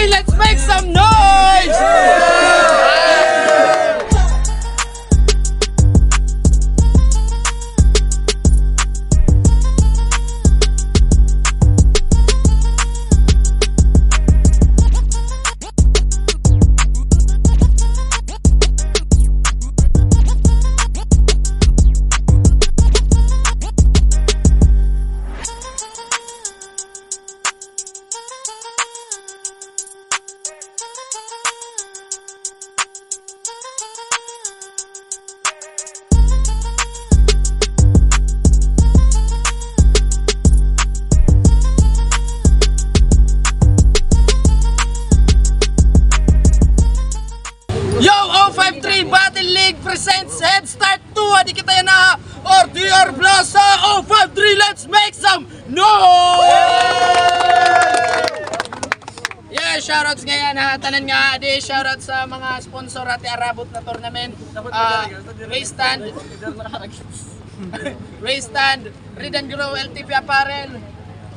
Let's make some noise! Yo, 053 Battle League presents Head Start 2. Adi kita yan na RTR Plaza 053. Let's make some noise! Yeah, shoutouts ngayon ha. Tanan nga adi, shoutouts sa mga sponsor at arabot na tournament. Raystand, Read and Grow, LTP Apparel,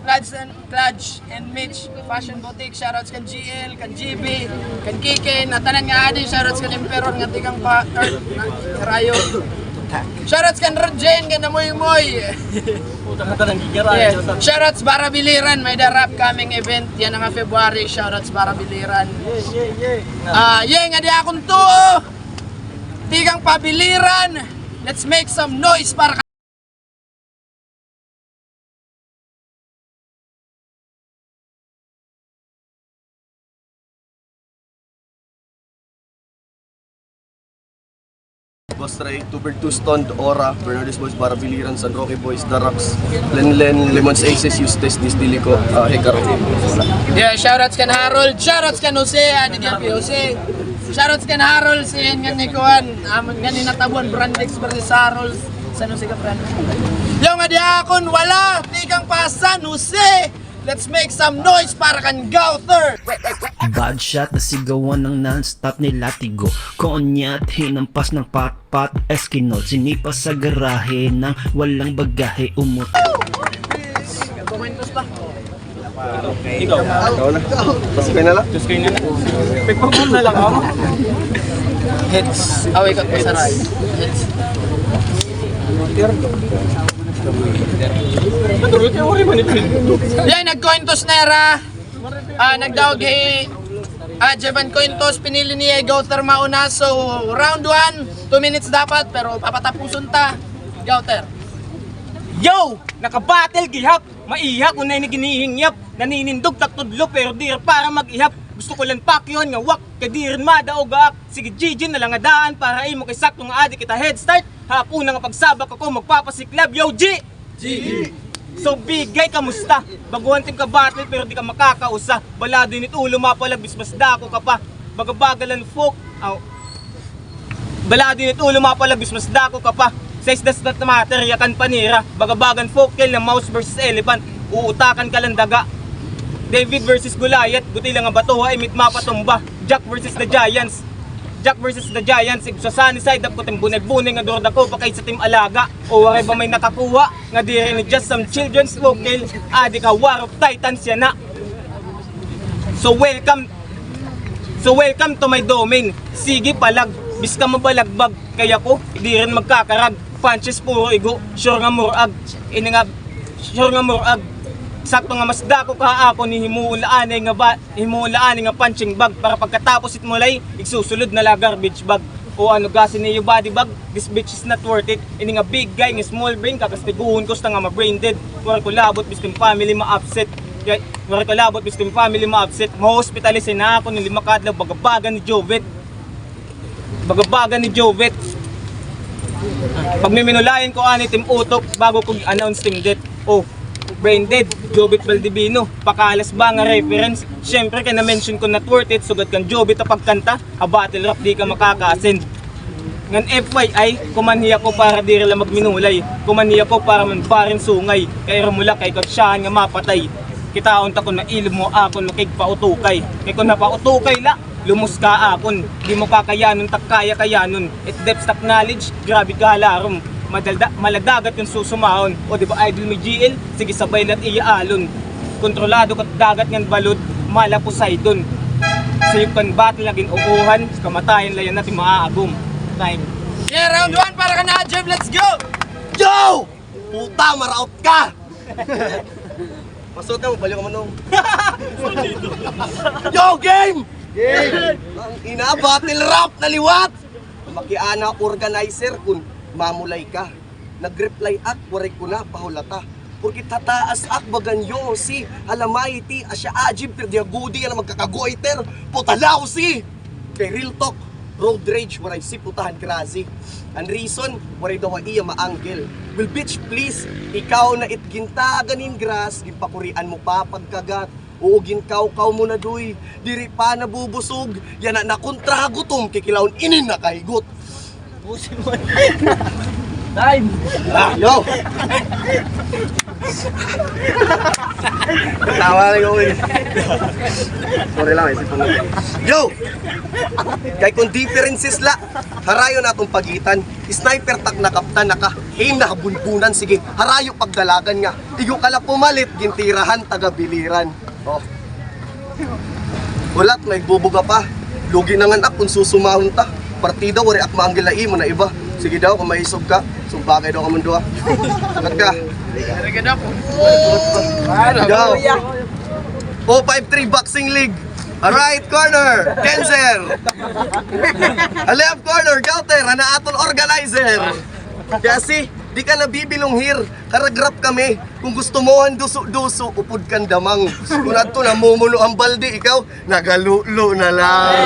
Clutch and Mitch Fashion Boutique. Shoutouts kan GL, kan GB, kan Kikin. At tanan nga adi, shoutouts kan Emperor nga tigang pa Rayo. Shoutouts kan Rodjen, kan Namoy-Moy. Shoutouts Barabiliran, may darap coming event yan nga February. Shoutouts Barabiliran. Nga di akong to. Tigang pabiliran. Let's make some noise para Boss Ray, Tuber 2 Stoned, Aura, Bernardes Boys, Barabiliran, San Roque Boys, Darax, Len, Lemons Aces, Eustace, Disdilico, Hecaro. Yeah, shoutouts kan Harold, shoutouts kan Jose, Jose. Shoutouts kan Harold, si nga ni Kuan, ganin natabuan Brandex versus Harold, San Jose ka friend. Yung nga di akon wala, tigang pa San Jose. Let's make some noise para kan Gauther. Bad shot na sigawan ng non-stop ni Latigo. Konya at hinampas ng pat-pat Eskinol. Sinipas sa garahe ng walang bagahe umut. Kumentos ba? Ikaw na. Pasakay na lang. Pagpagpag na lang ako. Hits. Away ka sa right. Hits. Yan, nag-cointos na era. Nagdawag Jevan Cointos, pinili niya Gauther mauna. So, round 1, 2 minutes dapat, pero papatapusun ta. Gauther. Yo! Nakabattle gihap! Maihap kung na ginihingyap. Naninindog taktudlo pero dir para mag-ihap. Gusto ko lang pakyon nga wak kay dir madaog ak. Sige GG na lang adaan para imo kay sakto nga adi kita head start. Hapuna nga pagsabak ako magpapasiklab. Yo G! So bigay kamusta? Baguhan tim ka battle pero di ka makakausa. Balado nit ulo mapalabis mas dako ka pa. Bagabagalan folk. Balado nit ulo mapalabis mas dako ka pa. Says does not matter yakan panira. Bagabagan folk kill ng mouse versus elephant. Uutakan ka lang daga. David versus Goliath. Guti lang ang batuha imit mapatumba. Jack versus the Giants. Jack versus the Giants, sa sunny side up ko tim bunay-bunay nga dorda ko pakay sa team alaga. O wari ba may nakakuha nga di rin just some children's local. Adi ka War of Titans yan na. So welcome to my domain. Sige palag, bis ka mabalagbag. Kaya ko, di rin magkakarag. Punches puro igo, sure nga murag. Sure nga murag. Sakto nga mas dako ka ako ni himuulaanay nga punching bag para pagkatapos it mulay igsusulod na la garbage bag o ano gasin niyo body bag. This bitch is not worth it. Ini nga big guy nga small brain kakastiguhon ko sta nga ma-brain dead. War ko labot bistim family ma-upset. War ko labot bistim family ma-upset. Ma-hospitalize na ako ni 5 kadlaw bagabagan ni Jovet. Pag may minulayan ko ani Team Utok bago ko announce team death. Oh, brain dead, Jobit Valdivino, pakalas ba nga reference? Siyempre kaya na-mention ko not worth it, sugat kang Jobit na pagkanta, a battle rap di ka makakasin. Ngan FYI, kumanhiya ko para di rila magminulay, kumanhiya ko para man parin sungay, kaya ramula kay katsyahan nga mapatay. Kitaon ta ko na ilog mo akon makigpautukay, kay kung napautukay la, lumus ka akon, di mo kakayanon tak kaya kayanon, it depth stock knowledge, grabe ka halarom. Maladagat yung susumahon. O di ba idol mo GL? Sige sabay lat iya alon. Kontrolado kat dagat ngan balod, mala Poseidon. Sayop kan battle naging uuhan, kamatayan layan natin maaagom. Time. Yeah, round 1 para ka na, Jeff. Let's go! Yo! Puta, maraot ka! Pasot na mo, balik ka man nung. Yo, game! Game! Ang ina, battle rap na liwat! Makiana organizer kun mamulay ka. Nag-reply at waray ko na pahulata. Porque tataas ak baganyo si alamay ti asya ajib perdiagudi na magkakagoiter putalaw si. Kay real talk, road rage waray si putahan krasi. Ang reason, waray daw iya maanggel. Well bitch please, ikaw na itginta ganin grass, gipakurian mo pa pagkagat. Uugin kaw mo na duy, diri pa nabubusog, yan na nakontra gutom, kikilawon inin na kahigot. Time! Yo! Tawa lang ako eh. Sorry lang, isip mo. Yo! Kaya kung differences la, harayo na itong pagitan. Sniper tak nakaptan naka, aim na habunbunan, sige, harayo pagdalagan nga. Igo kala pumalit, gintirahan, taga-biliran. Oh. Walat, may bubuga pa. Lugi na nga kung susumahon ta. Partida, wari ak maanggil na imo na iba. Sige daw, kung maisog ka, sumbagay daw ka mundo ha. Sagat ka. Very good up. Go. 053 Boxing League. A right corner, Kenzer. A left corner, Gauter, ana aton organizer. Kasi, di ka nabibilong here, karagrap kami. Kung gusto mo ang duso-duso, upod kang damang. Kung ato namumuno ang balde, ikaw, nagalulo na lang.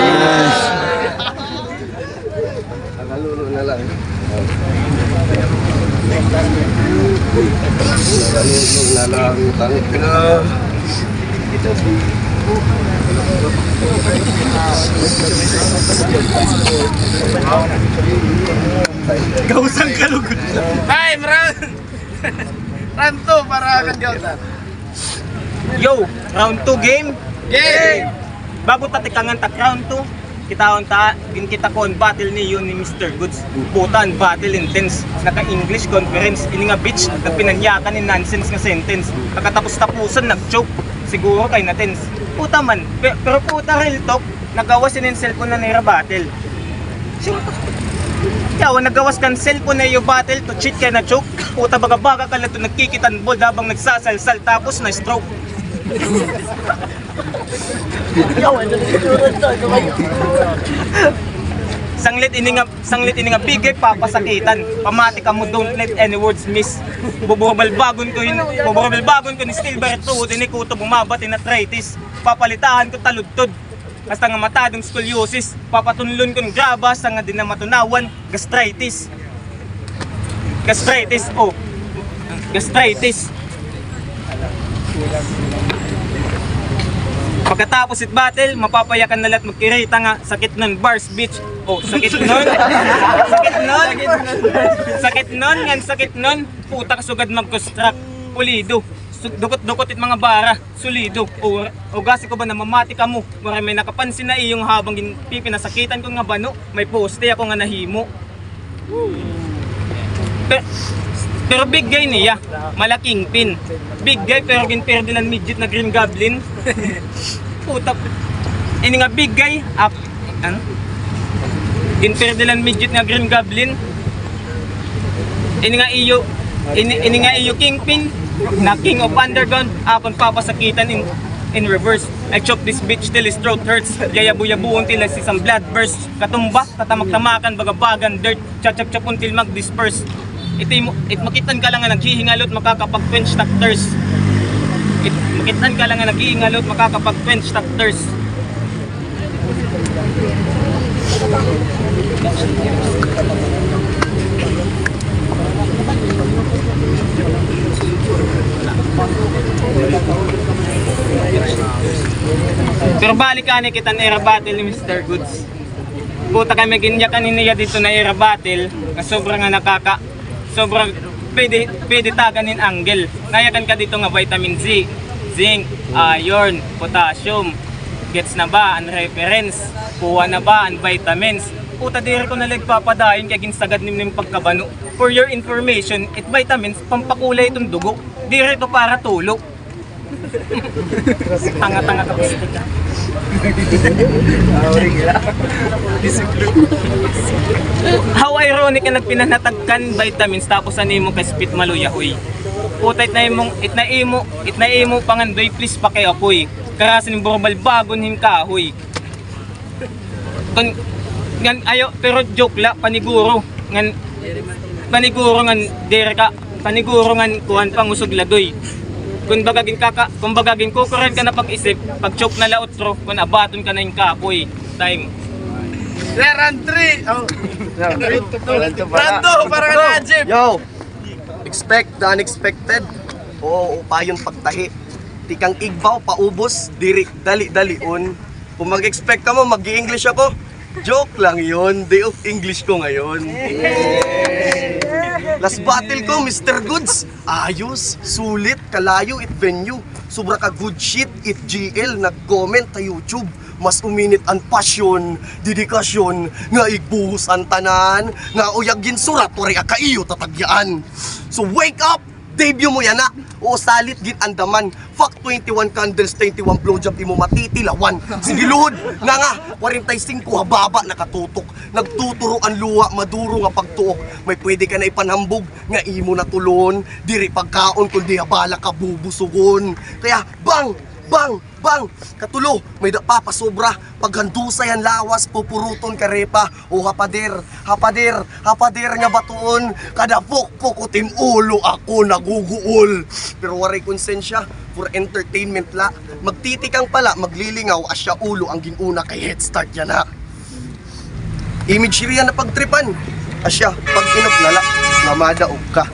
Nagalulo na lang. Nagalulo na lang. Tangit ka na. Gausang kalugod. Time, round! Round 2 para kang Jota. Yo, round 2 game. Game! Bago tatikangan tak round 2, kitaon ta, din kita kon battle ni yun ni Mr. Goods. Putan, battle intense. Naka-English conference, ini nga bitch, nagpinanyakan ni nonsense nga sentence. Nakatapos-tapusan, nag-choke. Siguro kay na tense. Puta man, pero puta real talk, nagawas yun yung cellphone na nira battle. Yawa, nagawas kan cellphone na yung battle to cheat kaya na choke. Puta baga-baga ka lang to nagkikitan ball habang nagsasalsal tapos na stroke. Sanglit ini nga bigay papasakitan. Pamati ka mo, don't let any words miss. Bububalbagon ko ni Steel Barreto, ini kuto bumabati na arthritis. Papalitahan ko taludtod. Basta nga matadong scoliosis, papatunlon ko ng grabas, nga din na matunawan, gastritis. Gastritis. Pagkatapos it battle, mapapayakan na lahat magkirita nga, sakit nun, bars, bitch. Sakit nun, puta kasugad mag-construct, pulido. Dukot-dukot it mga bara, solido. O gasi ko ba na mamati ka mo? May nakapansin na iyong habang pipinasakitan ko nga bano, may poste ako nga nahimo. Pero big guy niya, malaking pin. Big guy pero ginperde ng midget na Green Goblin. Puta. Ini nga big guy, ano? Ginperde ng midget na Green Goblin. Ini nga iyo kingpin, na king of underground, akon papasakitan in reverse. I choke this bitch till his throat hurts. Yayabu-yabuon till as isang blood burst. Katumba, tatamak-tamakan, bagabagan, dirt, chachap-chapon till mag-disperse. Makitan ka lang nga naghihingalot, makakapag-quench tak thirst. Makitan ka lang nga naghihingalot, makakapag-quench tak thirst. Pero balik ka kita na era battle ni Mr. Goods. Puta kami ginyakan niya dito na era battle na sobrang nga sobrang pwede taganin angle. Nayakan ka dito nga vitamin Z, zinc, iron, potassium. Gets na ba ang reference? Kuha na ba ang vitamins? Puta diri ko na nagpapadayon kaya ginsagad nim pagkabano. For your information, it vitamins pampakulay itong dugo. Diri to para tulo. Tanga-tanga ka gusto ka. How ironic na nagpinanatagkan vitamins tapos ani mo kay spit maluyahoy. Puta it na imo pangandoy please pakiapoy. Karasin ng borbal bagon him kahoy. Kun ngan ayo pero joke la paniguro ngan dere ka paniguro ngan kuan pangusog ladoy. Kung bagagin kukuren ka na pag-isip, pag choke na lautro, kung abaton ka na yung kapoy. Time. Round 3! Oh. Round 2, para ka na, Jeep! Yo! Expect the unexpected. Oo, upayong pagtahi. Tikang igbaw, paubos, diri, dali-dalion. Kung mag-expect ka mo, mag-i-English ako. Joke lang yun. Day of English ko ngayon. Last battle ko, Mr. Goods. Ayos, sulit, kalayo, it venue. Sobra ka good shit, it GL. Nag-comment sa YouTube. Mas uminit ang passion, dedikasyon, nga igbuhos ang tanan, nga uyagin surat, wari akaiyo tatagyaan. So wake up! Debut mo yan na! O salit gin andaman. Fuck 21 candles, 21 blowjob, imo matitilawan. Sige luhod, nga 45 hababa nakatutok. Nagtuturo ang luwa, maduro nga pagtuok. May pwede ka na ipanhambog, nga imo natulon. Diri pagkaon kung di abala ka bubusugon. Kaya bang! Katulo, may dapa pasobra. Paghandusay ang lawas, pupuruton ka repa. O hapader nga batuon. Kada pokpok utim ulo ako naguguol. Pero waray konsensya, for entertainment la. Magtitikang pala, maglilingaw, asya ulo ang ginuna kay head start yan ha. Image riyan na pagtripan. Asya, pag inoplala, namadaog ka.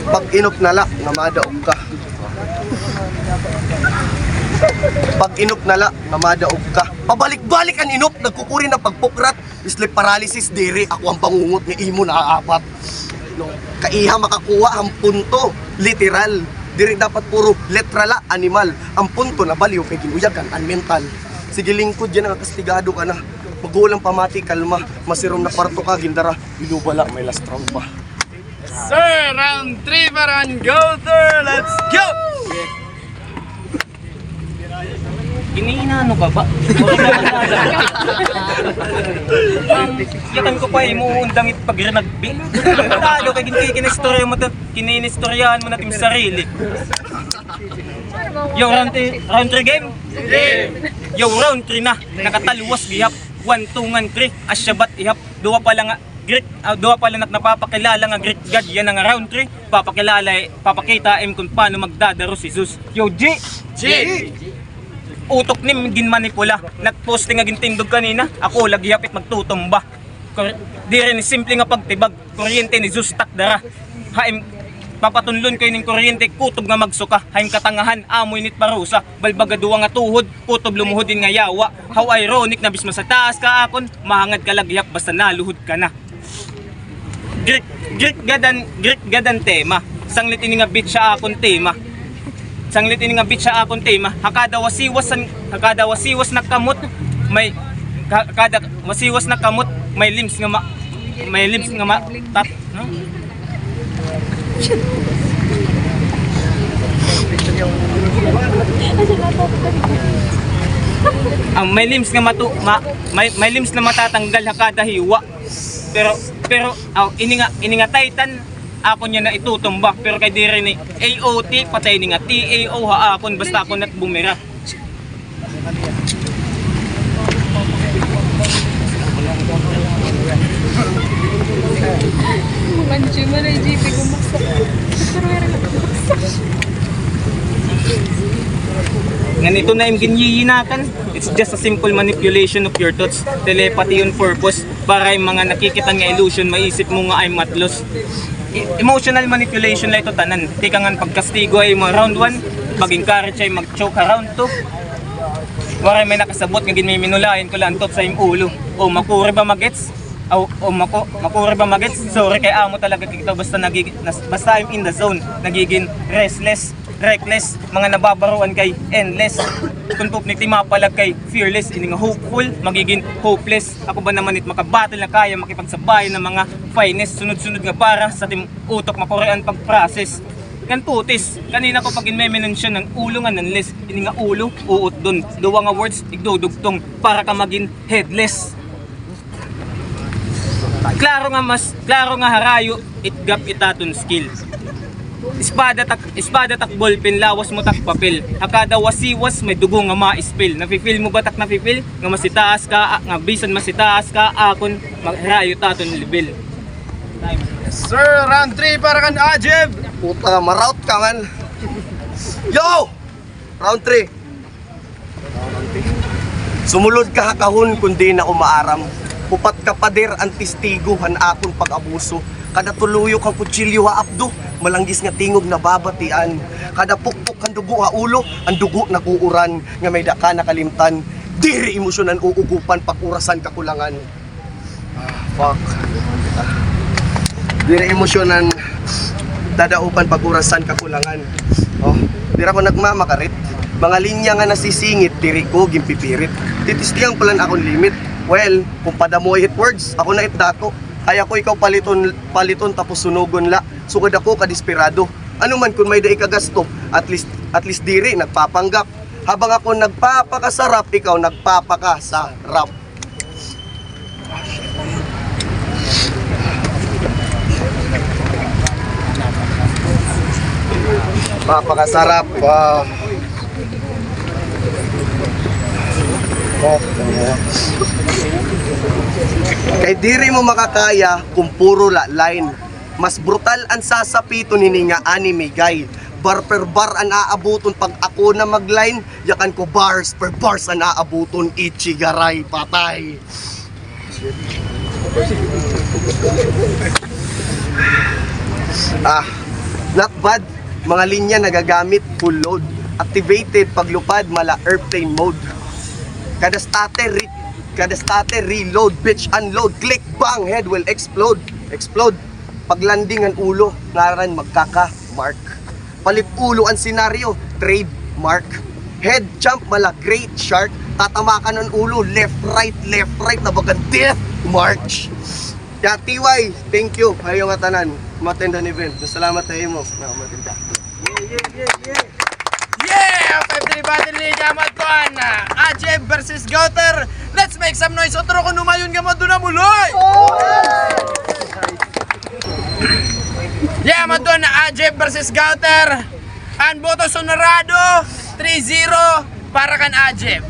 Pag inopnala, namadaog ka. Pag inopnala, namadaog ka. Pabalik-balik ang inop, nagkukuri na pagpukrat. Sleep paralysis, diri, ako ang pangungot ni imo naaapat. No, kaiha makakuha ang punto, literal. Diri dapat puro letrala, animal. Ang punto na baliw, kay ginuyagan, ang mental. Sige lingkod yan, nakastigado ka na. Magulang pamati, kalma. Masirom na parto ka, gindara. Ilubala, may last round pa. Sir, round 3 para ang go, sir! Let's go! Iniinano ka ba? Yakan ko pa imuundang it pag rinagbi. Talo kay kinistorya mo to, kininistoryahan mo na tim sarili. Yo, round 3 game? Yo, round 3 na. Nakataluwas gihap. 1-2 3. Asyabat ihap. Duwa pa lang napapakilala nga Greek God. Yan ang round 3. Papakita kung paano magdadaro si Zeus. Yo, G! Utok ni ginmanipula. Nagposting nga gintindog kanina. Ako lagi hapit magtutumba. Di rin simple nga pagtibag. Kuryente ni Zeus takdara. Haim papatunlon ko ning kuryente kutob nga magsuka. Haim katangahan amoy nit parusa. Balbagaduwa nga tuhod kutob lumuhodin nga yawa. How ironic na bisma sa taas ka akon. Mahangad ka lagyap basta naluhod ka na. Greek gadan tema. Sanglit ini nga beat siya akon tema. Sanglit ini nga beat siya akon tema. Hakada wasiwas na kamot. May kada wasiwas na kamot may limbs nga tat, no? May limbs nga may limbs na matatanggal hakada hiwa. Pero ini nga Titan ako niya na itutumba pero kay dire ni AOT patay ni nga TAO ha akon basta ako nat bumira. Manju man ay GP gumaksak. Pero meron lang gumaksak. Ganito na yung ginyinakan. It's just a simple manipulation of your thoughts. Telepathy on purpose para yung mga nakikita nga illusion maisip mo nga ay matlos. Emotional manipulation lang ito tanan. Tika nga pagkastigo ay mga round 1 Baging karit siya mag-choke around to. Waray may nakasabot nga ginmiminulayan ko lang tot sa im ulo. O makuri ba magets? Makuri ba magets? Sorry kay amo talaga kita basta basta I'm in the zone. Nagiging restless, reckless, mga nababaruan kay endless. Kung pupnik ti mapalag kay fearless, ini nga hopeful, magiging hopeless. Ako ba naman makabattle na kaya makipagsabayan ng mga finest, sunod-sunod nga para sa tim utok makorean pag-process. Kan putis, kanina ko pag inme-mention ng ulo nga nanless, ini nga ulo, uot dun. Duwa nga words, igdudugtong para ka maging headless. Klaro nga harayo, itgap itaton skill. Espada tak ballpen, lawas mo tak papel. Akada wasiwas may dugo nga ma-spill. Nafi-feel mo ba tak nafi-feel? Nga masitaas ka, nga bisan masitaas ka, akon magharayo taton level. Sir, round 3 para kan Ajeb. Puta, marout ka man. Yo! Round 3. Sumulod ka hakahon kundi na umaaram. Pupat ka pader ang testigo han akon pag-abuso. Kada tuluyo kang kutsilyo ha abdo, malanggis nga tingog na babatian. Kada pukpok kang dugo ha ulo, ang dugo nakuuran. Nga may daka nakalimtan, diri emosyonan uugupan pag-urasan kakulangan. Fuck. Diri emosyonan dadaupan pag-urasan kakulangan. Oh, dira ko nagmamakarit. Mga linya nga nasisingit, diri ko gimpipirit. Titistiang palan akong limit. Well, kung padamo hit words, ako na itdato. Kaya ko ikaw paliton tapos sunugon la. Sugod ako kadesperado. Ano man kung may dai kagasto, at least diri nagpapanggap. Habang ako nagpapakasarap, ikaw nagpapakasarap. Papakasarap. Kay diri mo makakaya kung puro line. Mas brutal ang sasapiton hini nga anime guy. Bar per bar ang aabuton pag ako na magline. Yakan ko bars per bars ang aabuton. Ichigaray patay. Not bad. Mga linya nagagamit full load. Activated paglupad mala airplane mode. Kada state reload, bitch unload, click bang, head will explode. Pag landing ang ulo, ngaran magkaka-mark. Palit ulo ang senaryo, trademark. Head jump mala great shark, tatamakan ang ulo, left right, na baga death march. Ya TY, thank you. Hayo nga tanan, matendan event. Salamat tayo mo. Matinda. Yeah! 5-3 battle ni Jamat Kuan. Ajeb versus Gauter. Let's make some noise. Otro ko numayon nga mo doon na muloy. Yeah, madon na Ajeb versus Gauter. Ang boto sonorado 3-0 para kan Ajeb.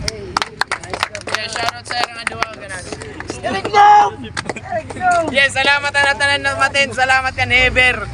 Yeah, shoutout sa nga duwa ganan. Yeah, salamat na tanan na matin. Salamat kan Heber.